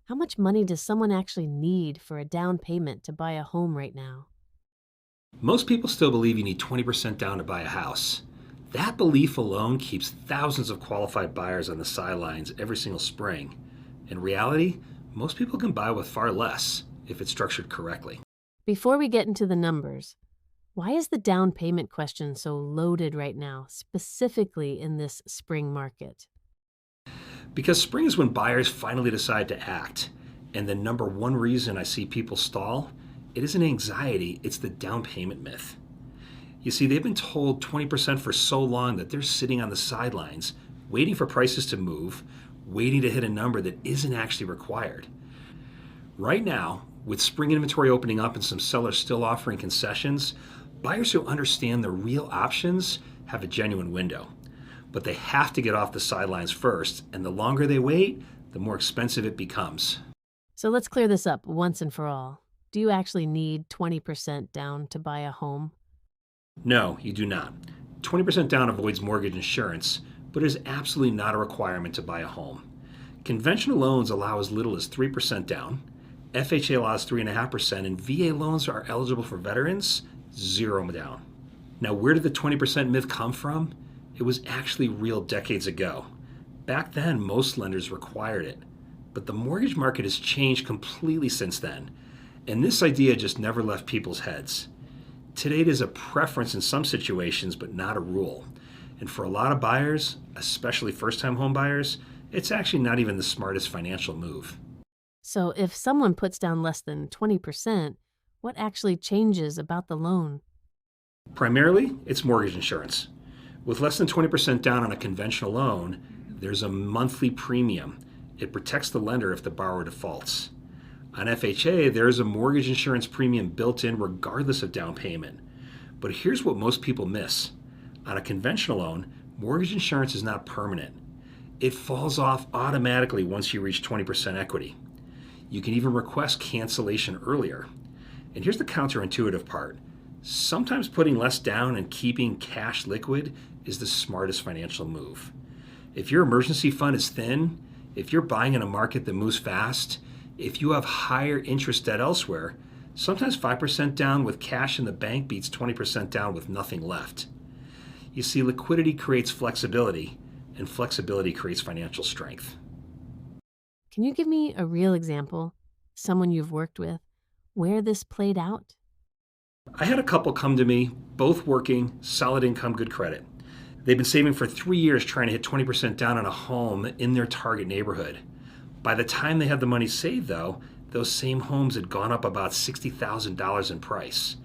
How much money does someone actually need for a down payment to buy a home right now? Most people still believe you need 20% down to buy a house. That belief alone keeps thousands of qualified buyers on the sidelines every single spring. In reality, most people can buy with far less if it's structured correctly. Before we get into the numbers, why is the down payment question so loaded right now, specifically in this spring market? Because spring is when buyers finally decide to act. And the number one reason I see people stall, it isn't anxiety, it's the down payment myth. You see, they've been told 20% for so long that they're sitting on the sidelines, waiting for prices to move, waiting to hit a number that isn't actually required. Right now, with spring inventory opening up and some sellers still offering concessions, buyers who understand the real options have a genuine window. But they have to get off the sidelines first, and the longer they wait, the more expensive it becomes. So let's clear this up once and for all. Do you actually need 20% down to buy a home? No, you do not. 20% down avoids mortgage insurance, but is absolutely not a requirement to buy a home. Conventional loans allow as little as 3% down, FHA allows 3.5%, and VA loans are eligible for veterans, 0 down. Now, where did the 20% myth come from? It was actually real decades ago. Back then, most lenders required it, but the mortgage market has changed completely since then, and this idea just never left people's heads. Today, it is a preference in some situations, but not a rule. And for a lot of buyers, especially first-time home buyers, it's actually not even the smartest financial move. So if someone puts down less than 20%, what actually changes about the loan? Primarily, it's mortgage insurance. With less than 20% down on a conventional loan, there's a monthly premium. It protects the lender if the borrower defaults. On FHA, there is a mortgage insurance premium built in regardless of down payment. But here's what most people miss. On a conventional loan, mortgage insurance is not permanent. It falls off automatically once you reach 20% equity. You can even request cancellation earlier. And here's the counterintuitive part. Sometimes putting less down and keeping cash liquid is the smartest financial move. If your emergency fund is thin, if you're buying in a market that moves fast, if you have higher interest debt elsewhere, sometimes 5% down with cash in the bank beats 20% down with nothing left. You see, liquidity creates flexibility, and flexibility creates financial strength. Can you give me a real example, someone you've worked with, where this played out? I had a couple come to me, both working, solid income, good credit. They've been saving for 3 years trying to hit 20% down on a home in their target neighborhood. By the time they had the money saved, though, those same homes had gone up about $60,000 in price.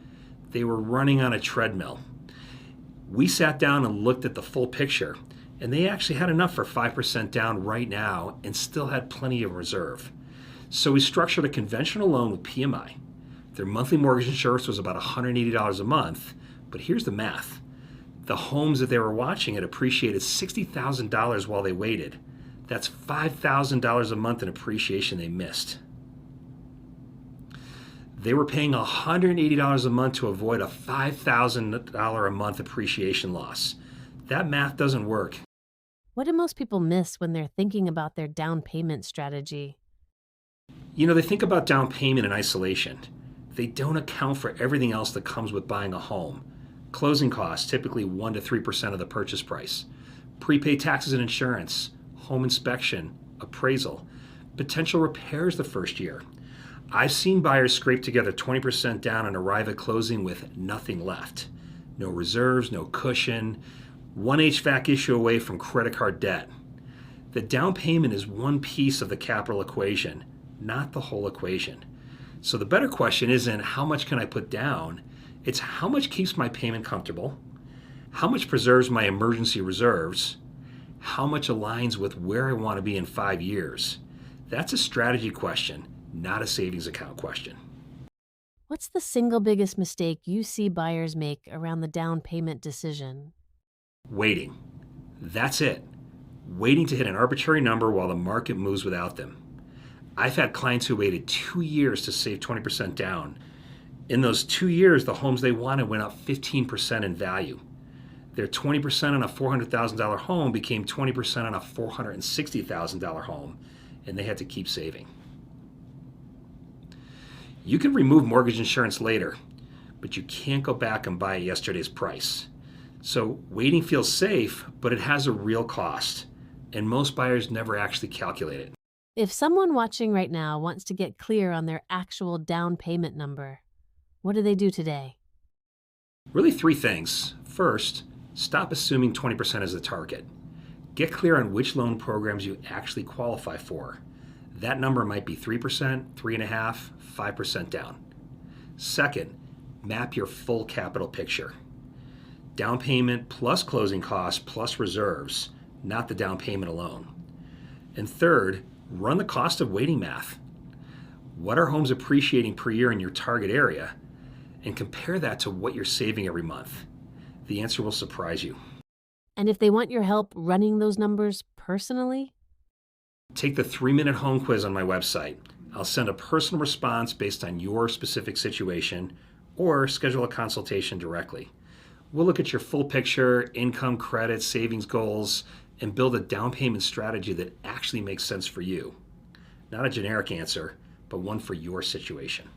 They were running on a treadmill. We sat down and looked at the full picture, and they actually had enough for 5% down right now and still had plenty of reserve. So we structured a conventional loan with PMI. Their monthly mortgage insurance was about $180 a month, but here's the math. The homes that they were watching had appreciated $60,000 while they waited. That's $5,000 a month in appreciation they missed. They were paying $180 a month to avoid a $5,000 a month appreciation loss. That math doesn't work. What do most people miss when they're thinking about their down payment strategy? They think about down payment in isolation. They don't account for everything else that comes with buying a home. Closing costs, typically 1 to 3% of the purchase price. Prepaid taxes and insurance, home inspection, appraisal, potential repairs the first year. I've seen buyers scrape together 20% down and arrive at closing with nothing left. No reserves, no cushion, one HVAC issue away from credit card debt. The down payment is one piece of the capital equation, not the whole equation. So the better question isn't how much can I put down, it's how much keeps my payment comfortable, how much preserves my emergency reserves, how much aligns with where I want to be in 5 years. That's a strategy question, not a savings account question. What's the single biggest mistake you see buyers make around the down payment decision? Waiting. That's it. Waiting to hit an arbitrary number while the market moves without them. I've had clients who waited 2 years to save 20% down. In those 2 years, the homes they wanted went up 15% in value. Their 20% on a $400,000 home became 20% on a $460,000 home, and they had to keep saving. You can remove mortgage insurance later, but you can't go back and buy at yesterday's price. So waiting feels safe, but it has a real cost, and most buyers never actually calculate it. If someone watching right now wants to get clear on their actual down payment number, what do they do today? Really, three things. First, stop assuming 20% is the target. Get clear on which loan programs you actually qualify for. That number might be 3%, 3.5%, 5% down. Second, map your full capital picture. Down payment plus closing costs plus reserves, not the down payment alone. And third, run the cost of waiting math. What are homes appreciating per year in your target area? And compare that to what you're saving every month. The answer will surprise you. And if they want your help running those numbers personally? Take the 3-minute home quiz on my website. I'll send a personal response based on your specific situation or schedule a consultation directly. We'll look at your full picture, income, credit, savings goals, and build a down payment strategy that actually makes sense for you. Not a generic answer, but one for your situation.